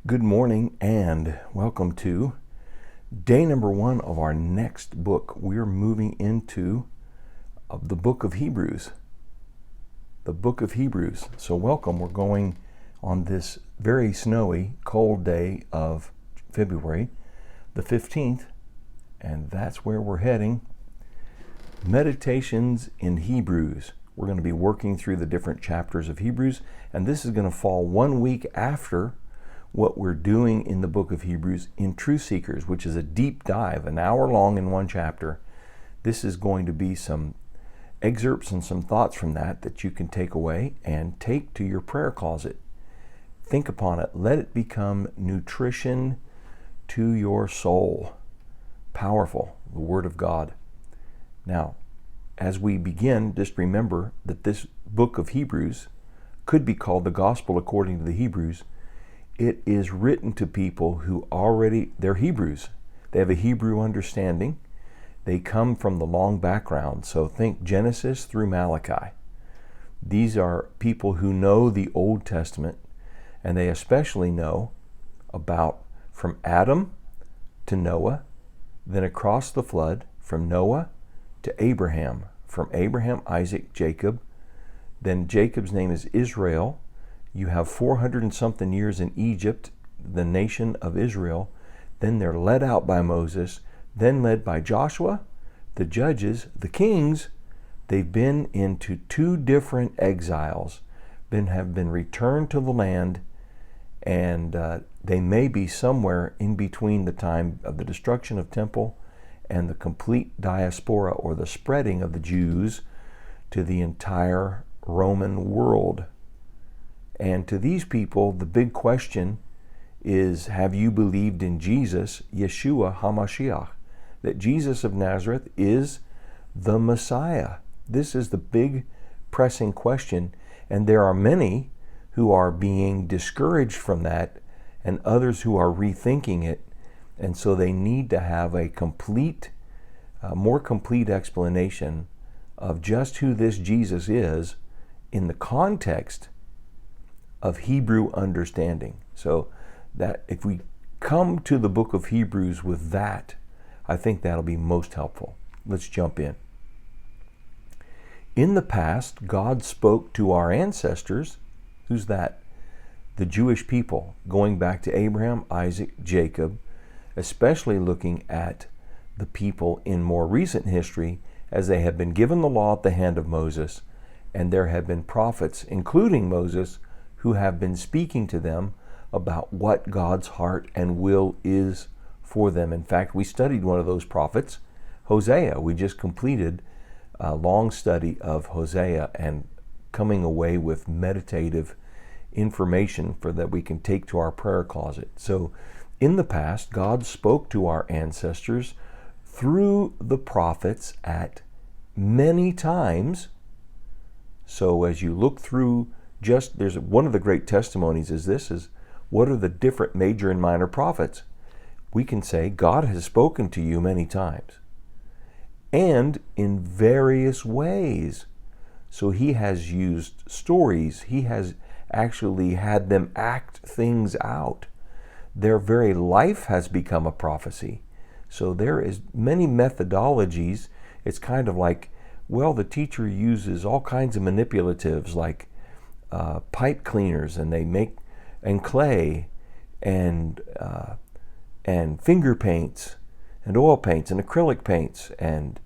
Good morning and welcome to day number 1 of our next book. We're moving into the book of Hebrews. The book of Hebrews. So welcome. We're going on this very snowy, cold day of February the 15th, and that's where we're heading. Meditations in Hebrews. We're going to be working through the different chapters of Hebrews, and this is going to fall 1 week after what we're doing in the book of Hebrews in Truth Seekers, which is a deep dive, an hour long in one chapter. This is going to be some excerpts and some thoughts from that you can take away and take to your prayer closet. Think upon it. Let it become nutrition to your soul. Powerful, the Word of God. Now, as we begin, just remember that this book of Hebrews could be called the Gospel according to the Hebrews. It is written to people who they're Hebrews. They have a Hebrew understanding. They come from the long background. So think Genesis through Malachi. These are people who know the Old Testament, and they especially know about from Adam to Noah, then across the flood, from Noah to Abraham, from Abraham, Isaac, Jacob. Then Jacob's name is Israel. You have 400 and something years in Egypt, the nation of Israel. Then they're led out by Moses, then led by Joshua, the judges, the kings. They've been into 2 different exiles, have been returned to the land, and they may be somewhere in between the time of the destruction of temple and the complete diaspora, or the spreading of the Jews to the entire Roman world. And to these people, the big question is, have you believed in Jesus, Yeshua HaMashiach, that Jesus of Nazareth is the Messiah? This is the big pressing question, and there are many who are being discouraged from that and others who are rethinking it, and so they need to have a more complete explanation of just who this Jesus is in the context of Hebrew understanding. So that if we come to the book of Hebrews with that, I think that'll be most helpful. Let's jump in. In the past, God spoke to our ancestors. Who's that? The Jewish people, going back to Abraham, Isaac, Jacob, especially looking at the people in more recent history, as they have been given the law at the hand of Moses, and there have been prophets, including Moses, who have been speaking to them about what God's heart and will is for them. In fact, we studied one of those prophets, Hosea. We just completed a long study of Hosea and coming away with meditative information that we can take to our prayer closet. So in the past, God spoke to our ancestors through the prophets at many times. So as you look through, there's one of the great testimonies is what are the different major and minor prophets? We can say God has spoken to you many times and in various ways. So he has used stories. He has actually had them act things out. Their very life has become a prophecy. So there is many methodologies. It's kind of like, the teacher uses all kinds of manipulatives like pipe cleaners, and they make clay and finger paints and oil paints and acrylic paints and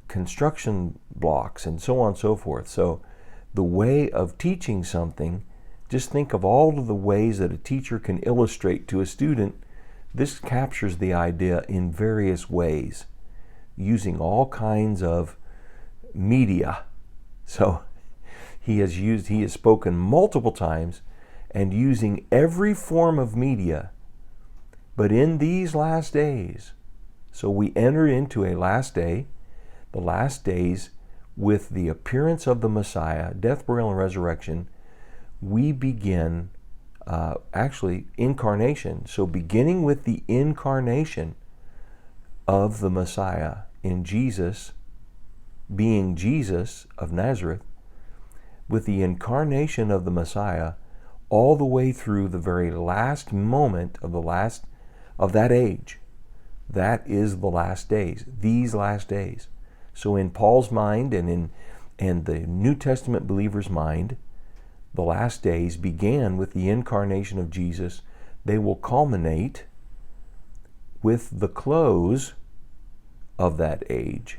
construction blocks and so on and so forth. So the way of teaching something, just think of all of the ways that a teacher can illustrate to a student. This captures the idea in various ways, using all kinds of media. So he has spoken multiple times and using every form of media. But in these last days, so we enter into a last day, the last days with the appearance of the Messiah, death, burial, and resurrection, we begin incarnation. So beginning with the incarnation of the Messiah in Jesus, being Jesus of Nazareth, with the incarnation of the Messiah, all the way through the very last moment of that age. That is the last days, these last days. So in Paul's mind and the New Testament believer's mind, the last days began with the incarnation of Jesus. They will culminate with the close of that age,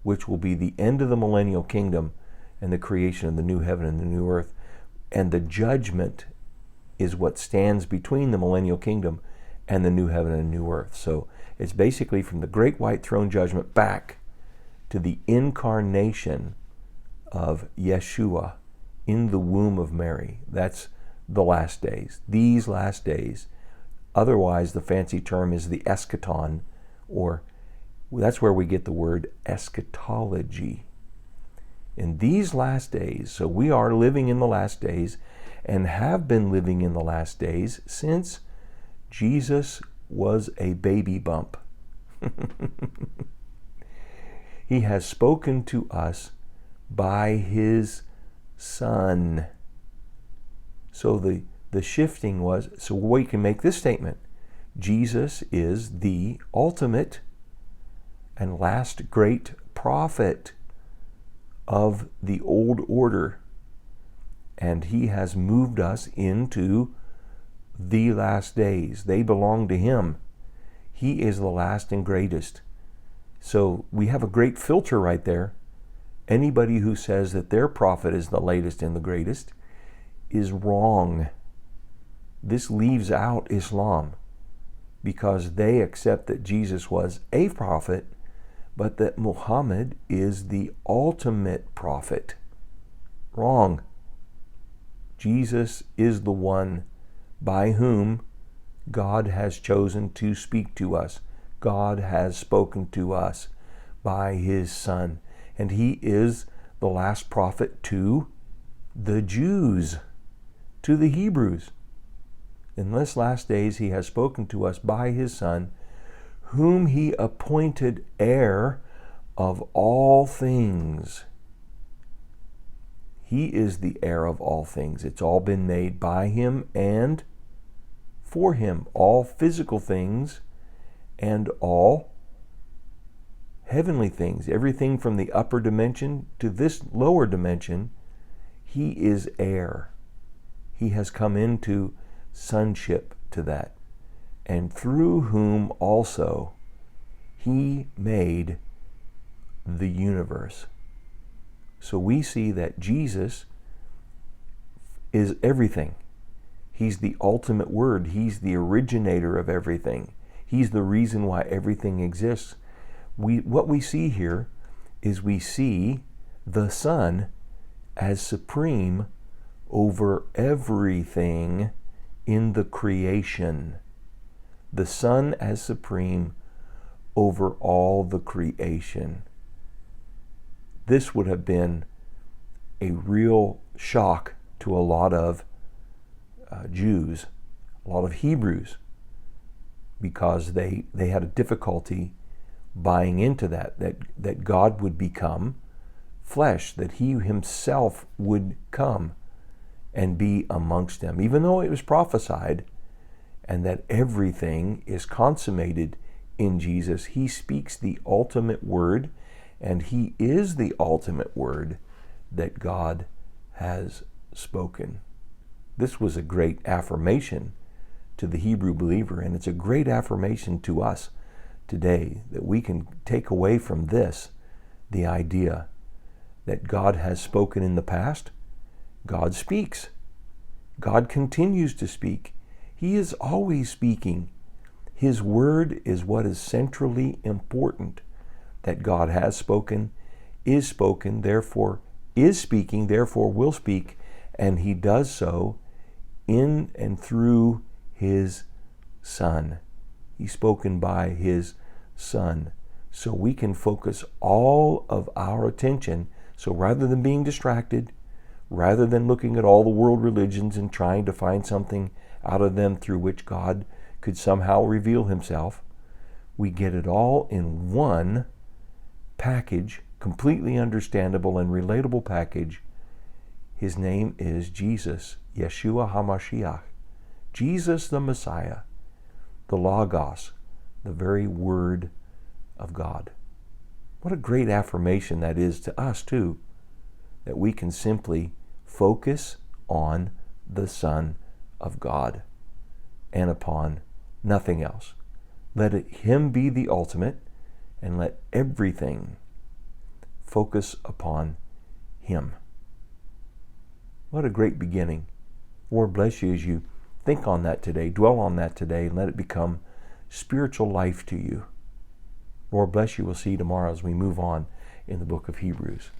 which will be the end of the millennial kingdom and the creation of the new heaven and the new earth. And the judgment is what stands between the millennial kingdom and the new heaven and new earth. So it's basically from the great white throne judgment back to the incarnation of Yeshua in the womb of Mary. That's the last days, these last days. Otherwise, the fancy term is the eschaton, or that's where we get the word eschatology. In these last days, so we are living in the last days and have been living in the last days since Jesus was a baby bump. He has spoken to us by his Son. So the shifting was, so we can make this statement: Jesus is the ultimate and last great prophet of the old order, and he has moved us into the last days. They belong to him. He is the last and greatest. So we have a great filter right there. Anybody who says that their prophet is the latest and the greatest is wrong. This leaves out Islam, because they accept that Jesus was a prophet, but that Muhammad is the ultimate prophet. Wrong. Jesus is the one by whom God has chosen to speak to us. God has spoken to us by his Son. And he is the last prophet to the Jews, to the Hebrews. In this last days, he has spoken to us by his Son, whom he appointed heir of all things. He is the heir of all things. It's all been made by him and for him. All physical things and all heavenly things. Everything from the upper dimension to this lower dimension, he is heir. He has come into sonship to that. And through whom also he made the universe. So we see that Jesus is everything. He's the ultimate word. He's the originator of everything. He's the reason why everything exists. What we see here is we see the Son as supreme over everything in the creation. The Son as supreme over all the creation. This would have been a real shock to a lot of Jews, a lot of Hebrews, because they had a difficulty buying into that God would become flesh, that he himself would come and be amongst them, even though it was prophesied, and that everything is consummated in Jesus. He speaks the ultimate word, and he is the ultimate word that God has spoken. This was a great affirmation to the Hebrew believer, and it's a great affirmation to us today, that we can take away from this the idea that God has spoken in the past. God speaks. God continues to speak. He is always speaking. His word is what is centrally important. That God has spoken, therefore is speaking, therefore will speak, and he does so in and through his Son. He's spoken by his Son. So we can focus all of our attention. So rather than being distracted, rather than looking at all the world religions and trying to find something out of them through which God could somehow reveal himself, we get it all in one package, completely understandable and relatable package. His name is Jesus Yeshua HaMashiach, Jesus the Messiah, the Logos, the very Word of God. What a great affirmation that is to us too, that we can simply focus on the Son of God and upon nothing else. Let Him be the ultimate, and let everything focus upon Him. What a great beginning. Lord bless you as you think on that today, dwell on that today, and let it become spiritual life to you. Lord bless you. We'll see you tomorrow as we move on in the book of Hebrews.